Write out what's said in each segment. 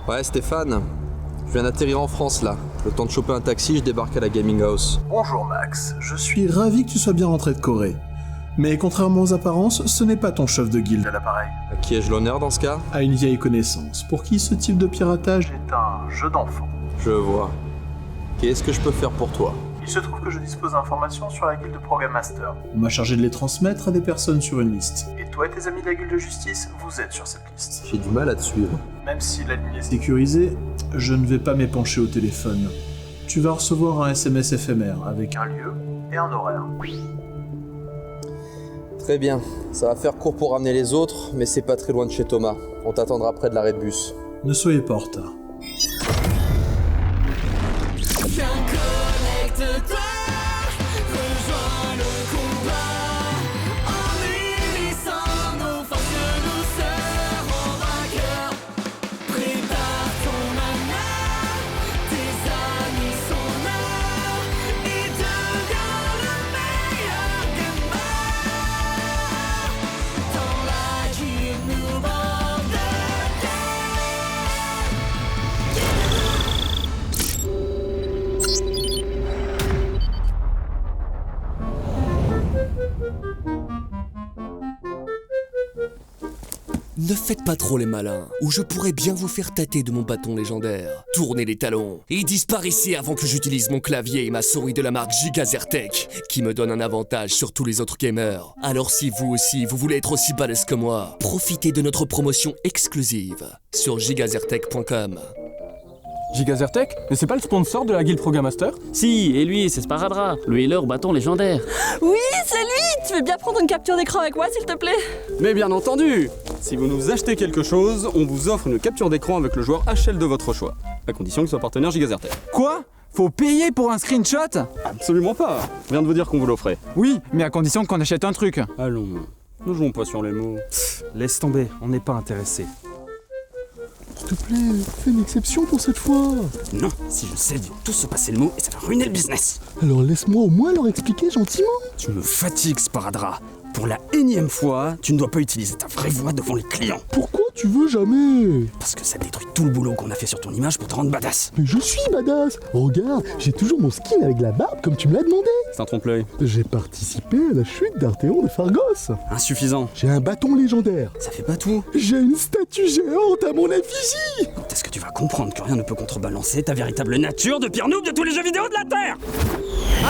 Ouais, Stéphane, je viens d'atterrir en France là. Le temps de choper un taxi, je débarque à la Gaming House. Bonjour Max, je suis ravi que tu sois bien rentré de Corée. Mais contrairement aux apparences, ce n'est pas ton chef de guilde à l'appareil. À qui ai-je l'honneur dans ce cas? À une vieille connaissance, pour qui ce type de piratage est un jeu d'enfant. Je vois. Qu'est-ce que je peux faire pour toi? Il se trouve que je dispose d'informations sur la guilde de Program Master. On m'a chargé de les transmettre à des personnes sur une liste. Et toi et tes amis de la guilde de justice, vous êtes sur cette liste. J'ai du mal à te suivre. Même si la ligne est sécurisée, je ne vais pas m'épancher au téléphone. Tu vas recevoir un SMS éphémère avec un lieu et un horaire. Très bien. Ça va faire court pour ramener les autres, mais c'est pas très loin de chez Thomas. On t'attendra près de l'arrêt de bus. Ne soyez pas en retard. Connecte-toi, rejoins le combat. En unissant nos forces, nous serons vainqueurs. Prépare ton mana, tes amis sont là. Et deviens le meilleur gamer. Dans la guilde nous bande de Ne faites pas trop les malins, ou je pourrais bien vous faire tâter de mon bâton légendaire. Tournez les talons et disparaissez avant que j'utilise mon clavier et ma souris de la marque Gigazertech, qui me donne un avantage sur tous les autres gamers. Alors si vous aussi, vous voulez être aussi balèze que moi, profitez de notre promotion exclusive sur gigazertech.com. Gigazertech? Mais c'est pas le sponsor de la guilde Program Master? Si, et lui, c'est Sparadra, le healer bâton légendaire. Oui, c'est lui! Tu veux bien prendre une capture d'écran avec moi, s'il te plaît? Mais bien entendu! Si vous nous achetez quelque chose, on vous offre une capture d'écran avec le joueur HL de votre choix, à condition qu'il soit partenaire Gigazertech. Quoi? Faut payer pour un screenshot? Absolument pas! Je viens de vous dire qu'on vous l'offrait. Oui, mais à condition qu'on achète un truc. Allons, ne jouons pas sur les mots. Laisse tomber, on n'est pas intéressé. S'il te plaît, fais une exception pour cette fois. Non, si je sais, ils vont tous se passer le mot et ça va ruiner le business. Alors laisse-moi au moins leur expliquer gentiment. Tu me fatigues, Sparadra. Pour la énième fois, tu ne dois pas utiliser ta vraie voix devant les clients. Pourquoi tu veux jamais? Parce que ça détruit tout le boulot qu'on a fait sur ton image pour te rendre badass. Mais je suis badass. Regarde, j'ai toujours mon skin avec la barbe comme tu me l'as demandé. C'est un trompe-l'œil. J'ai participé à la chute d'Arthéon de Phargos. Insuffisant. J'ai un bâton légendaire. Ça fait pas tout. J'ai une statue géante à mon effigie. Quand est-ce que tu vas comprendre que rien ne peut contrebalancer ta véritable nature de pire noob de tous les jeux vidéo de la Terre?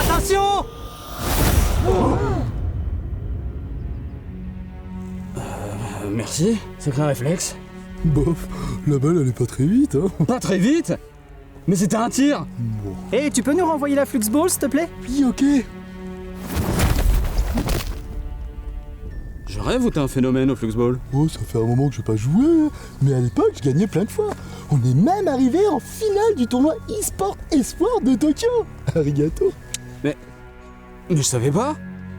Attention! Merci, c'est un réflexe. Bof, la balle elle est pas très vite hein. Pas très vite? Mais c'était un tir. Et tu peux nous renvoyer la Fluxball, s'il te plaît? Oui, ok. Je rêve ou t'es un phénomène au Fluxball? Oh, ça fait un moment que j'ai pas joué, hein. Mais à l'époque, je gagnais plein de fois. On est même arrivé en finale du tournoi e-sport Espoir de Tokyo. Arigato. Mais je savais pas.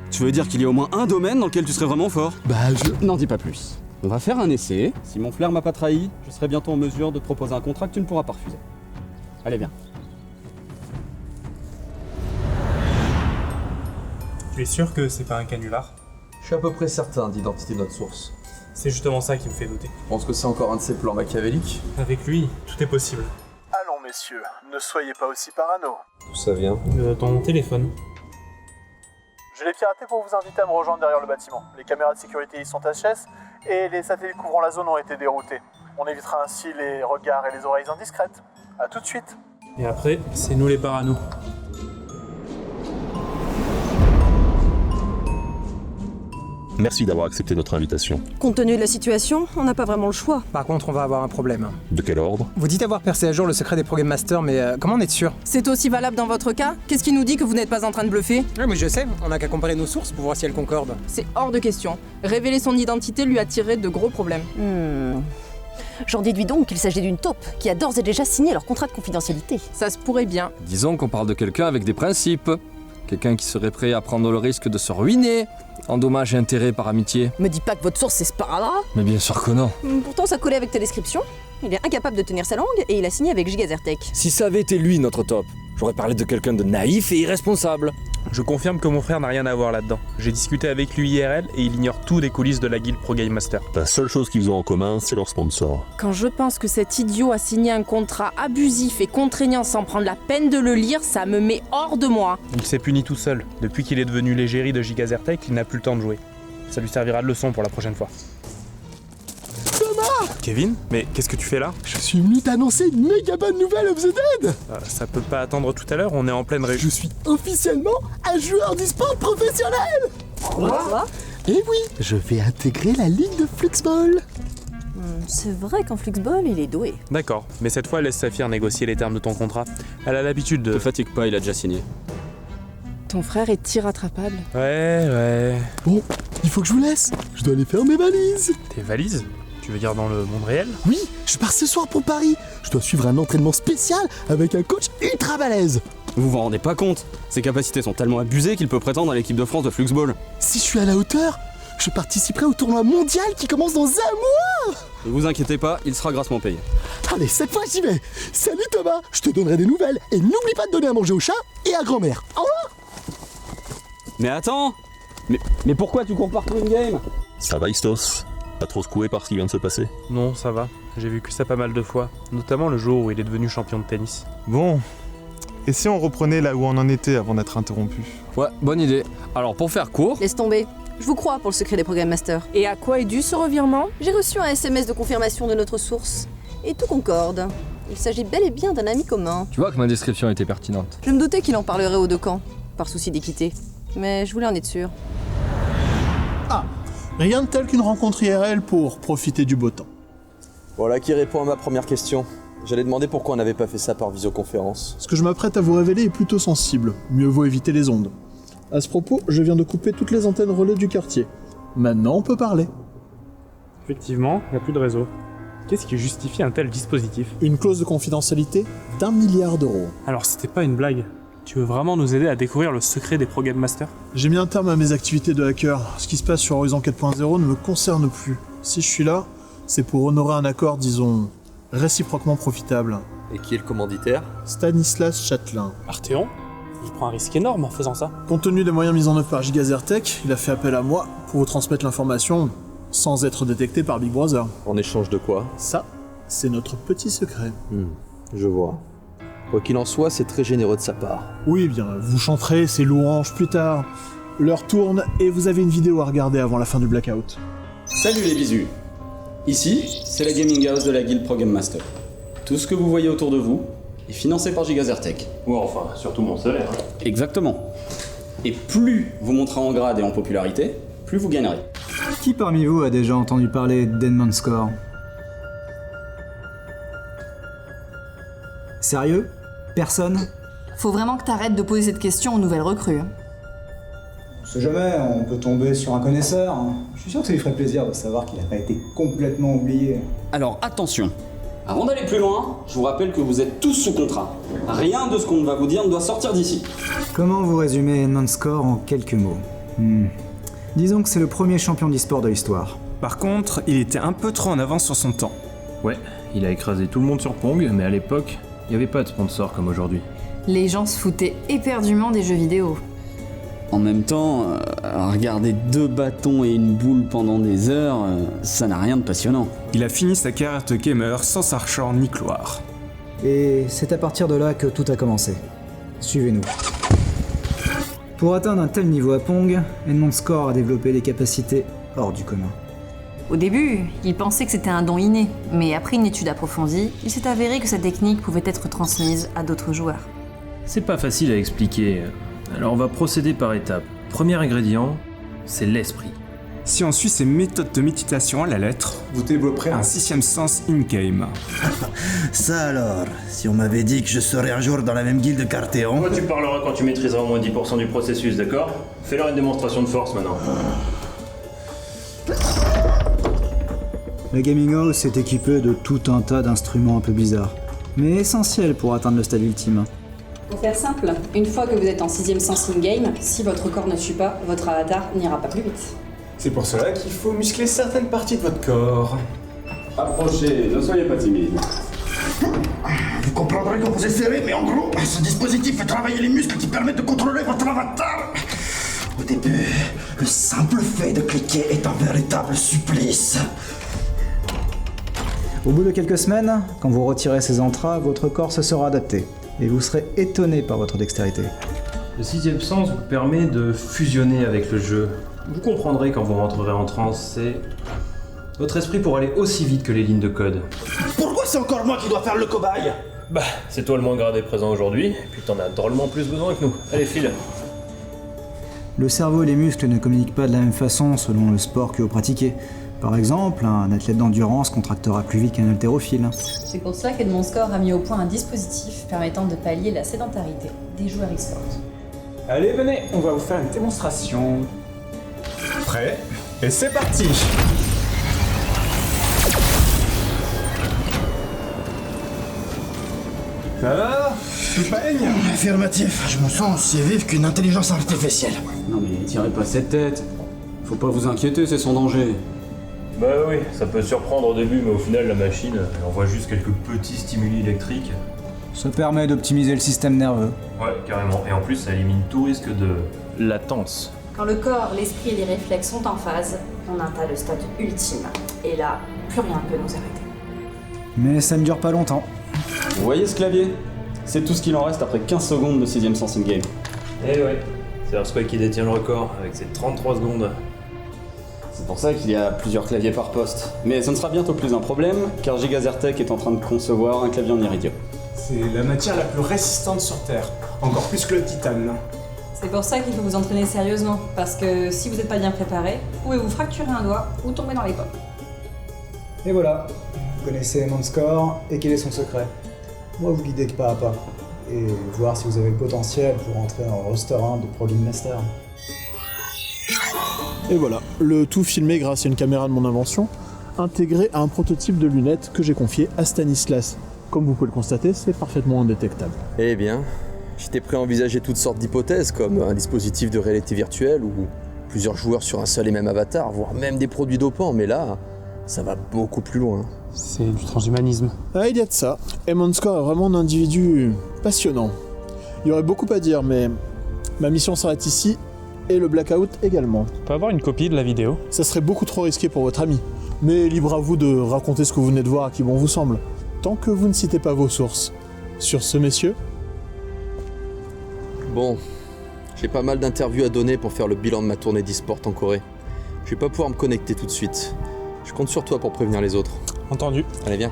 Tu veux dire qu'il y a au moins un domaine dans lequel tu serais vraiment fort? Bah, je... N'en dis pas plus. On va faire un essai. Si mon flair m'a pas trahi, je serai bientôt en mesure de te proposer un contrat que tu ne pourras pas refuser. Allez, viens. Tu es sûr que c'est pas un canular? Je suis à peu près certain d'identité de notre source. C'est justement ça qui me fait douter. Je pense que c'est encore un de ses plans machiavéliques. Avec lui, tout est possible. Allons messieurs, ne soyez pas aussi parano. D'où ça vient? Ton téléphone. Je l'ai piraté pour vous inviter à me rejoindre derrière le bâtiment. Les caméras de sécurité y sont HS et les satellites couvrant la zone ont été déroutés. On évitera ainsi les regards et les oreilles indiscrètes. A tout de suite. Et après, c'est nous les paranos. Merci d'avoir accepté notre invitation. Compte tenu de la situation, on n'a pas vraiment le choix. Par contre, on va avoir un problème. De quel ordre? Vous dites avoir percé à jour le secret des Program Masters, mais comment en être sûr? C'est aussi valable dans votre cas? Qu'est-ce qui nous dit que vous n'êtes pas en train de bluffer? Oui, mais je sais, on n'a qu'à comparer nos sources pour voir si elles concordent. C'est hors de question. Révéler son identité lui attirerait de gros problèmes. J'en déduis donc qu'il s'agit d'une taupe qui a d'ores et déjà signé leur contrat de confidentialité. Ça se pourrait bien. Disons qu'on parle de quelqu'un avec des principes. Quelqu'un qui serait prêt à prendre le risque de se ruiner en dommages et intérêts par amitié. Me dis pas que votre source c'est Sparadra. Mais bien sûr que non. Pourtant ça collait avec ta description. Il est incapable de tenir sa langue et il a signé avec Gigazertech. Si ça avait été lui notre top, j'aurais parlé de quelqu'un de naïf et irresponsable. Je confirme que mon frère n'a rien à voir là-dedans. J'ai discuté avec lui IRL et il ignore tout des coulisses de la guilde Pro Game Master. La seule chose qu'ils ont en commun, c'est leur sponsor. Quand je pense que cet idiot a signé un contrat abusif et contraignant sans prendre la peine de le lire, ça me met hors de moi. Il s'est puni tout seul. Depuis qu'il est devenu l'égérie de Gigazertech, il n'a plus le temps de jouer. Ça lui servira de leçon pour la prochaine fois. Thomas! Kevin? Mais qu'est-ce que tu fais là? Je suis venu t'annoncer une méga bonne nouvelle of the Dead! Ça peut pas attendre tout à l'heure, on est en pleine réunion. Je suis officiellement un joueur d'e-sport professionnel! Quoi? Et oui, je vais intégrer la ligue de Fluxball! C'est vrai qu'en Fluxball, il est doué. D'accord, mais cette fois laisse Saphir négocier les termes de ton contrat. Elle a l'habitude de... Te fatigue pas, il a déjà signé. Ton frère est irrattrapable. Ouais. Bon, il faut que je vous laisse. Je dois aller faire mes valises. Tes valises? Tu veux dire dans le monde réel? Oui, je pars ce soir pour Paris. Je dois suivre un entraînement spécial avec un coach ultra balèze. Vous vous rendez pas compte? Ses capacités sont tellement abusées qu'il peut prétendre à l'équipe de France de Fluxball. Si je suis à la hauteur, je participerai au tournoi mondial qui commence dans un mois. Ne vous inquiétez pas, il sera grassement payé. Allez, cette fois j'y vais. Salut Thomas, je te donnerai des nouvelles et n'oublie pas de donner à manger au chat et à grand-mère. Au revoir. Mais attends! Mais pourquoi tu cours partout in-game? Ça va, Istos? Pas trop secoué par ce qui vient de se passer? Non, ça va. J'ai vécu ça pas mal de fois. Notamment le jour où il est devenu champion de tennis. Bon. Et si on reprenait là où on en était avant d'être interrompu? Ouais, bonne idée. Alors pour faire court... Laisse tomber. Je vous crois pour le secret des Program Masters. Et à quoi est dû ce revirement? J'ai reçu un SMS de confirmation de notre source. Et tout concorde. Il s'agit bel et bien d'un ami commun. Tu vois que ma description était pertinente. Je me doutais qu'il en parlerait aux deux camps, par souci d'équité. Mais je voulais en être sûr. Ah, rien de tel qu'une rencontre IRL pour profiter du beau temps. Voilà qui répond à ma première question. J'allais demander pourquoi on n'avait pas fait ça par visioconférence. Ce que je m'apprête à vous révéler est plutôt sensible. Mieux vaut éviter les ondes. À ce propos, je viens de couper toutes les antennes relais du quartier. Maintenant, on peut parler. Effectivement, il n'y a plus de réseau. Qu'est-ce qui justifie un tel dispositif? Une clause de confidentialité d'1 milliard d'euros. Alors c'était pas une blague. Tu veux vraiment nous aider à découvrir le secret des Pro Game Masters? J'ai mis un terme à mes activités de hacker. Ce qui se passe sur Horizon 4.0 ne me concerne plus. Si je suis là, c'est pour honorer un accord, disons, réciproquement profitable. Et qui est le commanditaire? Stanislas Châtelain. Arthéon? Il prend un risque énorme en faisant ça. Compte tenu des moyens mis en œuvre par Gigazertech, il a fait appel à moi pour vous transmettre l'information sans être détecté par Big Brother. En échange de quoi? Ça, c'est notre petit secret. Je vois. Quoi qu'il en soit, c'est très généreux de sa part. Oui, bien, vous chanterez ces louanges plus tard. L'heure tourne et vous avez une vidéo à regarder avant la fin du blackout. Salut les bisous. Ici, c'est la gaming house de la guilde Pro Game Master. Tout ce que vous voyez autour de vous est financé par Gigazertech. Ou enfin, surtout mon salaire. Exactement. Et plus vous monterez en grade et en popularité, plus vous gagnerez. Qui parmi vous a déjà entendu parler d'Edmond Score? Sérieux? Personne? Faut vraiment que t'arrêtes de poser cette question aux nouvelles recrues. On sait jamais, on peut tomber sur un connaisseur. Je suis sûr que ça lui ferait plaisir de savoir qu'il n'a pas été complètement oublié. Alors attention, avant d'aller plus loin, je vous rappelle que vous êtes tous sous contrat. Rien de ce qu'on va vous dire ne doit sortir d'ici. Comment vous résumez Edmond Score en quelques mots? Disons que c'est le premier champion d'e-sport de l'histoire. Par contre, il était un peu trop en avance sur son temps. Ouais, il a écrasé tout le monde sur Pong, mais à l'époque, il n'y avait pas de sponsor comme aujourd'hui. Les gens se foutaient éperdument des jeux vidéo. En même temps, regarder 2 bâtons et une boule pendant des heures, ça n'a rien de passionnant. Il a fini sa carrière de gamer sans sarchant ni gloire. Et c'est à partir de là que tout a commencé. Suivez-nous. Pour atteindre un tel niveau à Pong, Edmond Score a développé des capacités hors du commun. Au début, il pensait que c'était un don inné, mais après une étude approfondie, il s'est avéré que sa technique pouvait être transmise à d'autres joueurs. C'est pas facile à expliquer, alors on va procéder par étapes. Premier ingrédient, c'est l'esprit. Si on suit ses méthodes de méditation à la lettre, vous développerez un 6e sens in-game. Ça alors, si on m'avait dit que je serais un jour dans la même guilde qu'Arthéon... Moi tu parleras quand tu maîtriseras au moins 10% du processus, d'accord? Fais-leur une démonstration de force maintenant. La Gaming House est équipée de tout un tas d'instruments un peu bizarres, mais essentiels pour atteindre le stade ultime. Pour faire simple, une fois que vous êtes en 6e sens in-game, si votre corps ne suit pas, votre avatar n'ira pas plus vite. C'est pour cela qu'il faut muscler certaines parties de votre corps. Approchez, ne soyez pas timide. Vous comprendrez que vous êtes serré, mais en gros, ce dispositif fait travailler les muscles qui permettent de contrôler votre avatar. Au début, le simple fait de cliquer est un véritable supplice. Au bout de quelques semaines, quand vous retirez ces entraves, votre corps se sera adapté, et vous serez étonné par votre dextérité. Le sixième sens vous permet de fusionner avec le jeu. Vous comprendrez quand vous rentrerez en transe, c'est... Votre esprit pourra aller aussi vite que les lignes de code. Pourquoi c'est encore moi qui dois faire le cobaye? Bah, c'est toi le moins gradé présent aujourd'hui, et puis t'en as drôlement plus besoin que nous. Allez, file. Le cerveau et les muscles ne communiquent pas de la même façon selon le sport que vous pratiquez. Par exemple, un athlète d'endurance contractera plus vite qu'un haltérophile. C'est pour cela qu'Edmond Score a mis au point un dispositif permettant de pallier la sédentarité des joueurs e-sport. Allez, venez, on va vous faire une démonstration. Prêt? Et c'est parti! Ça va? Tu peignes? Affirmatif, je me sens aussi vif qu'une intelligence artificielle. Non mais tirez pas cette tête. Faut pas vous inquiéter, c'est son danger. Bah oui, ça peut surprendre au début, mais au final, la machine, elle envoie juste quelques petits stimuli électriques. Ça permet d'optimiser le système nerveux. Ouais, carrément. Et en plus, ça élimine tout risque de latence. Quand le corps, l'esprit et les réflexes sont en phase, on atteint le stade ultime. Et là, plus rien ne peut nous arrêter. Mais ça ne dure pas longtemps. Vous voyez ce clavier? C'est tout ce qu'il en reste après 15 secondes de 6ème sens in-game. Eh ouais, c'est Earthquake qui détient le record, avec ses 33 secondes. C'est pour ça qu'il y a plusieurs claviers par poste. Mais ce ne sera bientôt plus un problème, car Gigazertech est en train de concevoir un clavier en iridium. C'est la matière la plus résistante sur Terre, encore plus que le titane. C'est pour ça qu'il faut vous entraîner sérieusement, parce que si vous n'êtes pas bien préparé, vous pouvez vous fracturer un doigt ou tomber dans les pommes. Et voilà, vous connaissez Edmond Score et quel est son secret. Moi, vous guidez pas à pas, et voir si vous avez le potentiel pour entrer dans le roster 1 de Pro Game Master. Et voilà, le tout filmé grâce à une caméra de mon invention, intégré à un prototype de lunettes que j'ai confié à Stanislas. Comme vous pouvez le constater, c'est parfaitement indétectable. Eh bien, j'étais prêt à envisager toutes sortes d'hypothèses, comme un dispositif de réalité virtuelle ou plusieurs joueurs sur un seul et même avatar, voire même des produits dopants, mais là, ça va beaucoup plus loin. C'est du transhumanisme. Ah, il y a de ça. Edmond Score est vraiment un individu passionnant. Il y aurait beaucoup à dire, mais ma mission s'arrête ici, et le blackout également. On peut avoir une copie de la vidéo? Ça serait beaucoup trop risqué pour votre ami, mais libre à vous de raconter ce que vous venez de voir à qui bon vous semble, tant que vous ne citez pas vos sources. Sur ce, messieurs? Bon, j'ai pas mal d'interviews à donner pour faire le bilan de ma tournée d'e-sport en Corée. Je vais pas pouvoir me connecter tout de suite. Je compte sur toi pour prévenir les autres. Entendu. Allez, viens.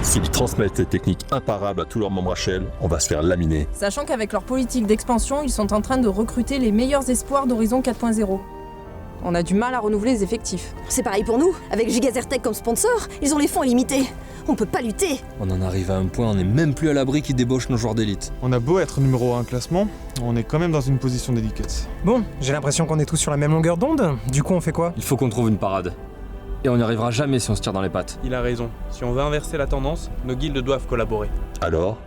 S'ils transmettent ces techniques imparables à tous leurs membres HL, on va se faire laminer. Sachant qu'avec leur politique d'expansion, ils sont en train de recruter les meilleurs espoirs d'Horizon 4.0. On a du mal à renouveler les effectifs. C'est pareil pour nous. Avec Gigazertech comme sponsor, ils ont les fonds illimités. On peut pas lutter. On en arrive à un point, on n'est même plus à l'abri qu'ils débauchent nos joueurs d'élite. On a beau être numéro 1 classement, on est quand même dans une position délicate. Bon, j'ai l'impression qu'on est tous sur la même longueur d'onde. Du coup, on fait quoi? Il faut qu'on trouve une parade. Et on n'y arrivera jamais si on se tire dans les pattes. Il a raison. Si on veut inverser la tendance, nos guildes doivent collaborer. Alors,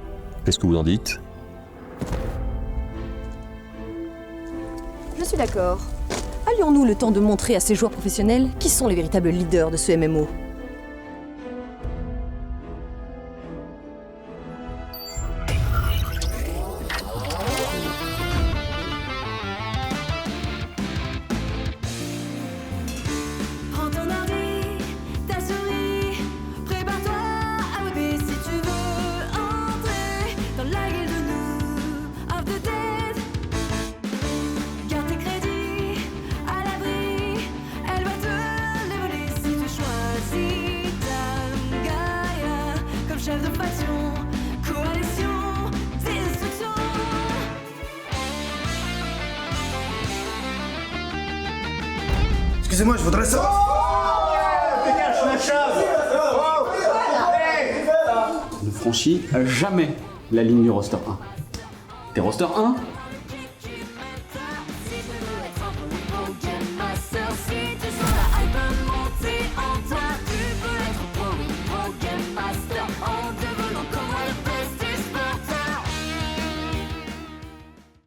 qu'est-ce que vous en dites? Je suis d'accord. Allions-nous le temps de montrer à ces joueurs professionnels qui sont les véritables leaders de ce MMO. Excusez-moi, je voudrais savoir... Ne franchis jamais la ligne du roster 1. T'es roster 1,